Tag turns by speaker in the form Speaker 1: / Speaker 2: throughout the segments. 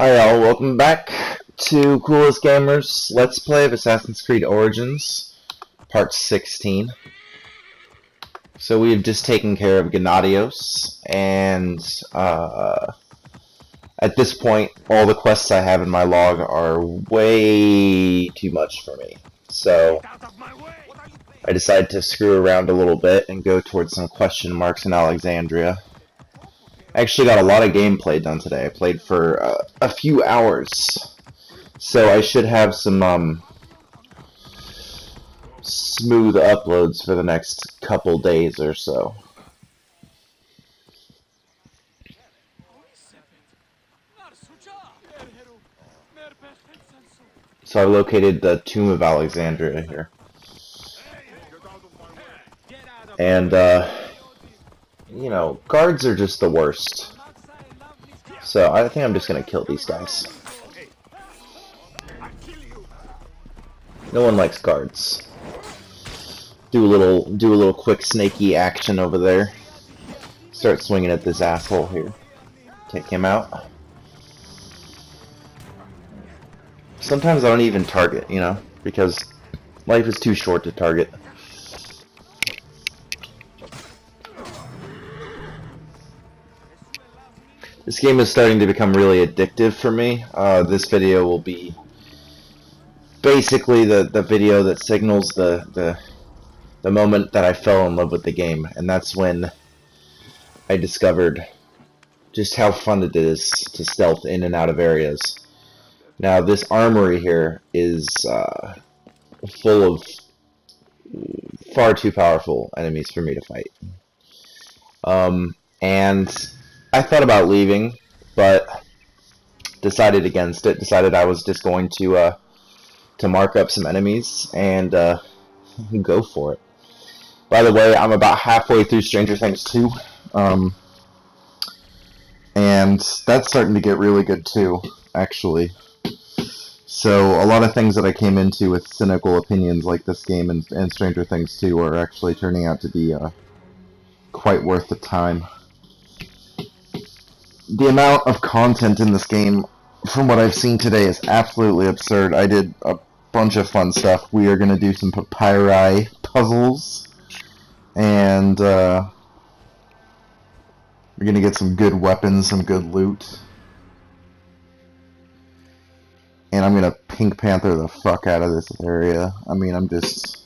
Speaker 1: Hi all, welcome back to Coolest Gamers Let's Play of Assassin's Creed Origins, Part 16. So we've just taken care of Gennadios, and at this point, all the quests I have in my log are way too much for me. So I decided to screw around a little bit and go towards some question marks in Alexandria. I actually got a lot of gameplay done today. I played for a few hours, so I should have some smooth uploads for the next couple days or so. So I located the Tomb of Alexandria here. And, you know, guards are just the worst. So I think I'm just gonna kill these guys. No one likes guards. Do a little quick snaky action over there. Start swinging at this asshole here. Take him out. Sometimes I don't even target, you know, because life is too short to target. This game is starting to become really addictive for me. This video will be basically the video that signals the moment that I fell in love with the game, and that's when I discovered just how fun it is to stealth in and out of areas. Now, this armory here is full of far too powerful enemies for me to fight. And I thought about leaving, but decided against it. Decided I was just going to mark up some enemies and go for it. By the way, I'm about halfway through Stranger Things 2, and that's starting to get really good too, actually. So a lot of things that I came into with cynical opinions like this game and Stranger Things 2 are actually turning out to be quite worth the time. The amount of content in this game, from what I've seen today, is absolutely absurd. I did a bunch of fun stuff. We are going to do some papyri puzzles, and we're going to get some good weapons, some good loot. And I'm going to Pink Panther the fuck out of this area. I mean, I'm just...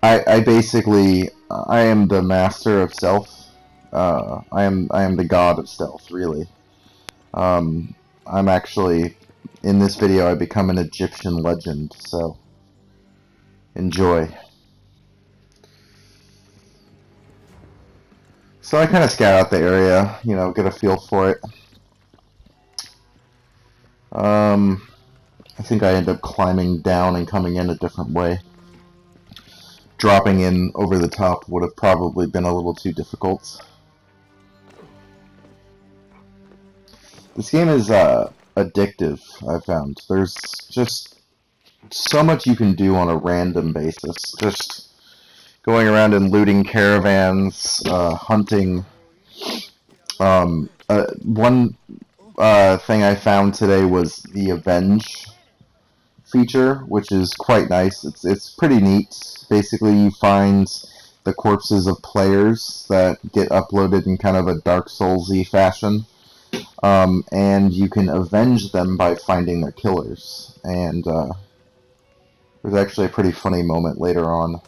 Speaker 1: I am the master of stealth. I am the god of stealth, really. I'm actually, in this video, I become an Egyptian legend, so enjoy. So I kind of scout out the area, you know, get a feel for it. I think I end up climbing down and coming in a different way. Dropping in over the top would have probably been a little too difficult. This game is addictive, I've found. There's just so much you can do on a random basis. Just going around and looting caravans, hunting. One thing I found today was the Avenge feature, which is quite nice. It's pretty neat. Basically, you find the corpses of players that get uploaded in kind of a Dark Souls-y fashion. And you can avenge them by finding their killers. And there's actually a pretty funny moment later on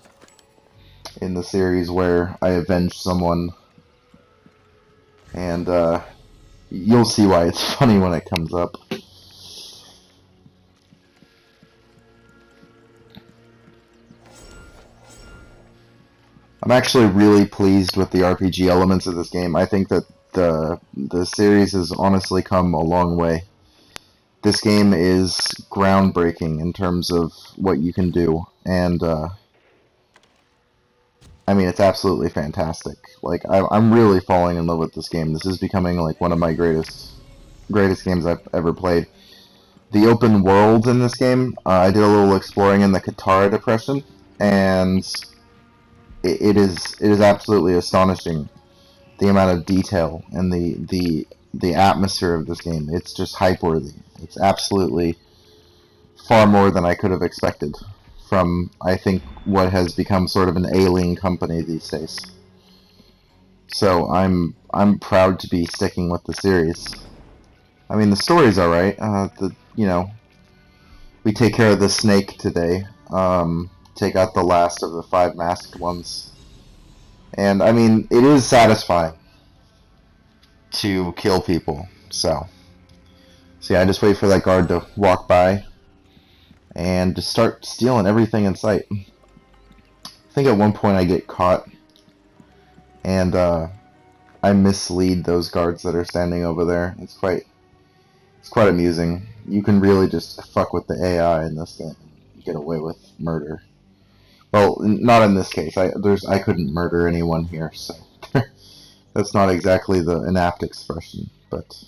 Speaker 1: in the series where I avenged someone. And you'll see why it's funny when it comes up. I'm actually really pleased with the RPG elements of this game. I think that the series has honestly come a long way. This game is groundbreaking in terms of what you can do, and I mean, it's absolutely fantastic. Like, I'm really falling in love with this game. This is becoming like one of my greatest games I've ever played. The open world in this game, I did a little exploring in the Katara Depression, and it is absolutely astonishing. The amount of detail and the the atmosphere of this game. It's just hype worthy. It's absolutely far more than I could have expected from, I think, what has become sort of an ailing company these days. So I'm proud to be sticking with the series. I mean, the story's alright. We take care of the snake today. Take out the last of the 5 masked ones. And, I mean, it is satisfying to kill people. So yeah, I just wait for that guard to walk by and just start stealing everything in sight. I think at one point I get caught, and I mislead those guards that are standing over there. It's quite amusing. You can really just fuck with the AI in this game and get away with murder. Well, not in this case. I couldn't murder anyone here, so that's not exactly an apt expression, but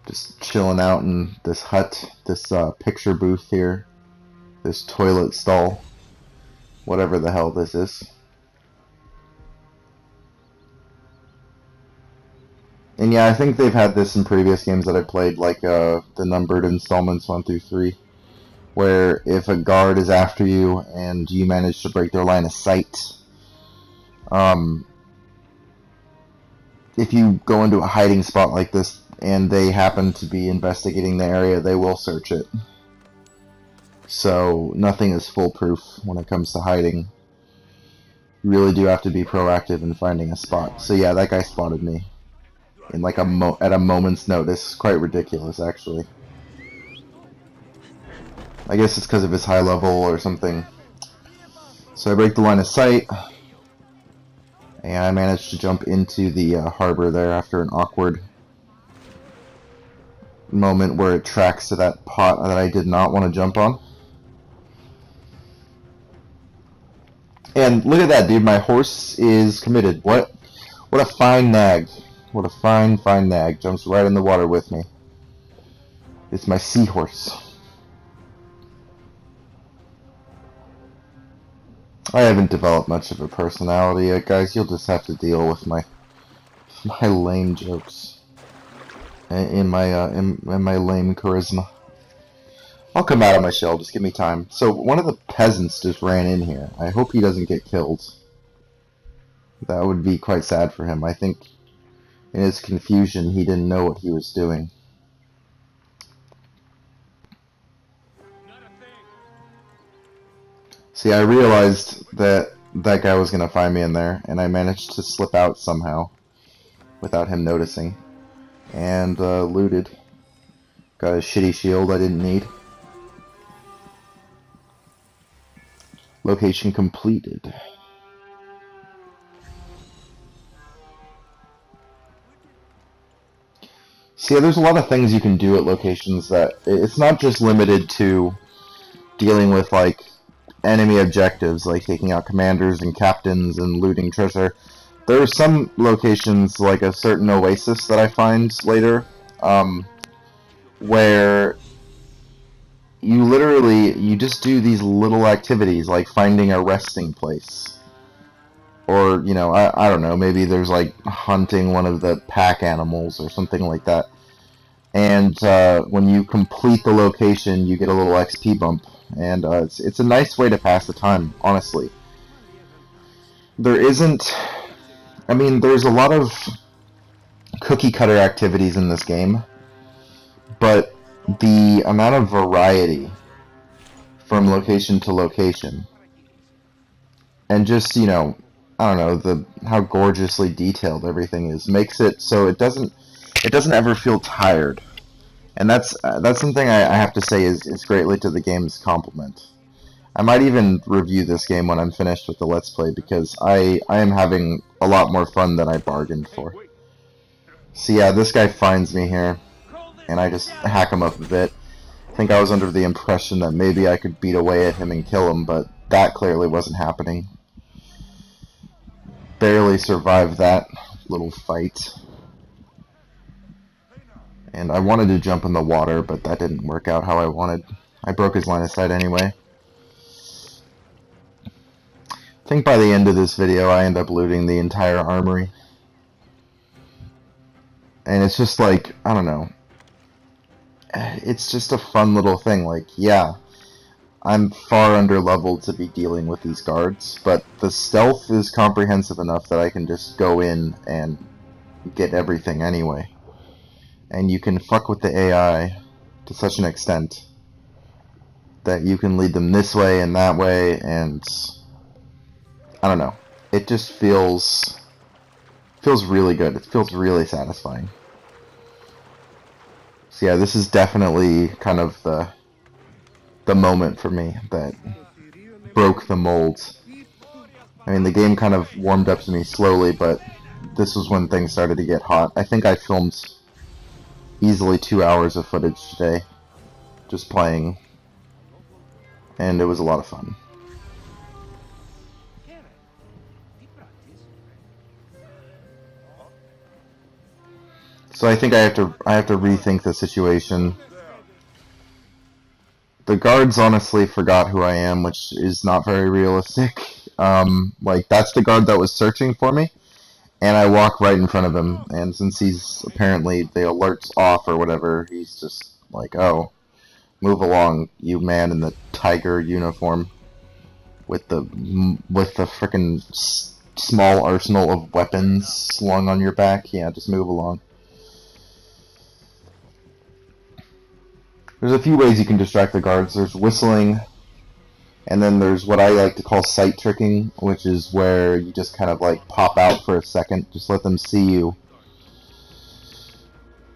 Speaker 1: just chilling out in this hut, this picture booth here, this toilet stall, whatever the hell this is. And yeah, I think they've had this in previous games that I played, like the numbered installments 1 through 3, where if a guard is after you and you manage to break their line of sight, if you go into a hiding spot like this and they happen to be investigating the area, they will search it. So nothing is foolproof when it comes to hiding. You really do have to be proactive in finding a spot. So yeah, that guy spotted me in like at a moment's notice. Quite ridiculous, actually. I guess it's because of his high level or something. So I break the line of sight, and I managed to jump into the harbor there after an awkward moment where it tracks to that pot that I did not want to jump on. And look at that, dude. My horse is committed. What a fine nag. What a fine nag. Jumps right in the water with me. It's my seahorse. I haven't developed much of a personality yet, guys. You'll just have to deal with my lame jokes in my lame charisma. I'll come out of my shell. Just give me time. So one of the peasants just ran in here. I hope he doesn't get killed. That would be quite sad for him. I think in his confusion he didn't know what he was doing. See, I realized that that guy was going to find me in there, and I managed to slip out somehow without him noticing. And looted. Got a shitty shield I didn't need. Location completed. See, there's a lot of things you can do at locations that it's not just limited to dealing with like enemy objectives, like taking out commanders and captains and looting treasure. There are some locations, like a certain oasis that I find later, where you just do these little activities, like finding a resting place. Or, you know, I don't know, maybe there's like hunting one of the pack animals or something like that. And when you complete the location, you get a little XP bump. And it's a nice way to pass the time, honestly. There's a lot of cookie cutter activities in this game, but the amount of variety from location to location, and just, you know, I don't know, how gorgeously detailed everything is, makes it so it doesn't ever feel tired. And that's something I have to say is greatly to the game's compliment. I might even review this game when I'm finished with the Let's Play, because I am having a lot more fun than I bargained for. So yeah, this guy finds me here, and I just hack him up a bit. I think I was under the impression that maybe I could beat away at him and kill him, but that clearly wasn't happening. Barely survived that little fight. And I wanted to jump in the water, but that didn't work out how I wanted. I broke his line of sight anyway. I think by the end of this video I end up looting the entire armory. And it's just like, I don't know. It's just a fun little thing. Like, yeah, I'm far under leveled to be dealing with these guards, but the stealth is comprehensive enough that I can just go in and get everything anyway. And you can fuck with the AI to such an extent that you can lead them this way and that way, and I don't know. It just feels really good. It feels really satisfying. So yeah, this is definitely kind of the moment for me that broke the mold. I mean, the game kind of warmed up to me slowly, but this was when things started to get hot. I think I filmed easily 2 hours of footage today, just playing, and it was a lot of fun. So I think I have to rethink the situation. The guards honestly forgot who I am, which is not very realistic. Like, that's the guard that was searching for me, and I walk right in front of him, and since he's apparently, the alert's off or whatever, he's just like, oh, move along, you man in the tiger uniform with the frickin' small arsenal of weapons slung on your back. Yeah, just move along. There's a few ways you can distract the guards. There's whistling, and then there's what I like to call sight tricking, which is where you just kind of like pop out for a second, just let them see you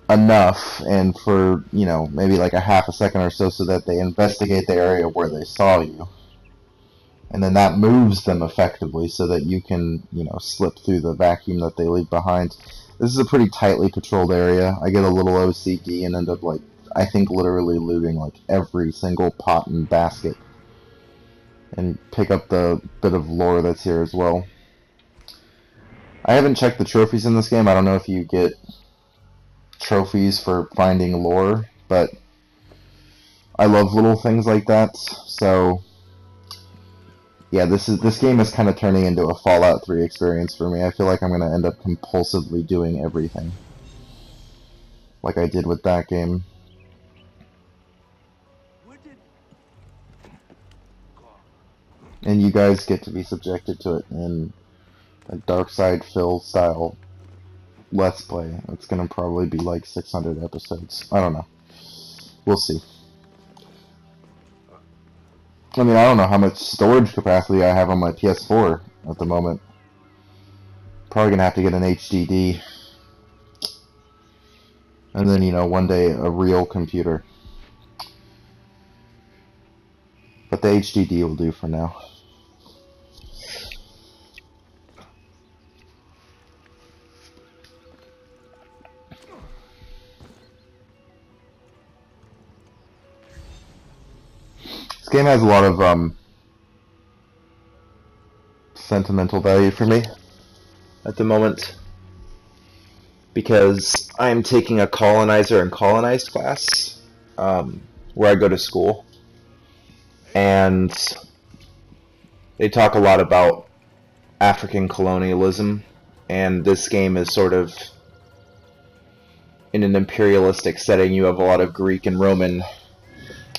Speaker 1: enough, and for, you know, maybe like a half a second or so that they investigate the area where they saw you. And then that moves them effectively so that you can, you know, slip through the vacuum that they leave behind. This is a pretty tightly patrolled area. I get a little OCD and end up, like, I think literally looting like every single pot and basket, and pick up the bit of lore that's here as well. I haven't checked the trophies in this game. I don't know if you get trophies for finding lore, but I love little things like that. So yeah, this game is kind of turning into a Fallout 3 experience for me. I feel like I'm going to end up compulsively doing everything, like I did with that game. And you guys get to be subjected to it in a Dark Side Phil style Let's Play. It's going to probably be like 600 episodes. I don't know. We'll see. I mean, I don't know how much storage capacity I have on my PS4 at the moment. Probably going to have to get an HDD. And then, you know, one day a real computer. But the HDD will do for now. This game has a lot of sentimental value for me at the moment, because I'm taking a colonizer and colonized class where I go to school, and they talk a lot about African colonialism, and this game is sort of in an imperialistic setting. You have a lot of Greek and Roman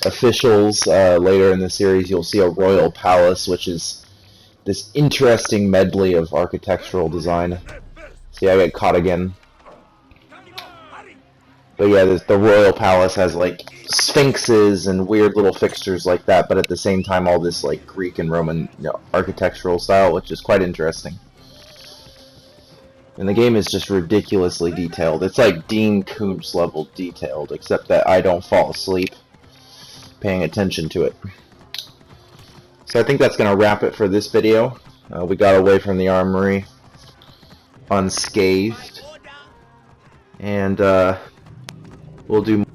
Speaker 1: officials. Later in the series you'll see a royal palace, which is this interesting medley of architectural design. See, I get caught again. But yeah, the royal palace has like sphinxes and weird little fixtures like that, but at the same time all this like Greek and Roman, you know, architectural style, which is quite interesting. And the game is just ridiculously detailed. It's like Dean Koontz level detailed, except that I don't fall asleep paying attention to it. So I think that's going to wrap it for this video. We got away from the Armory unscathed, and we'll do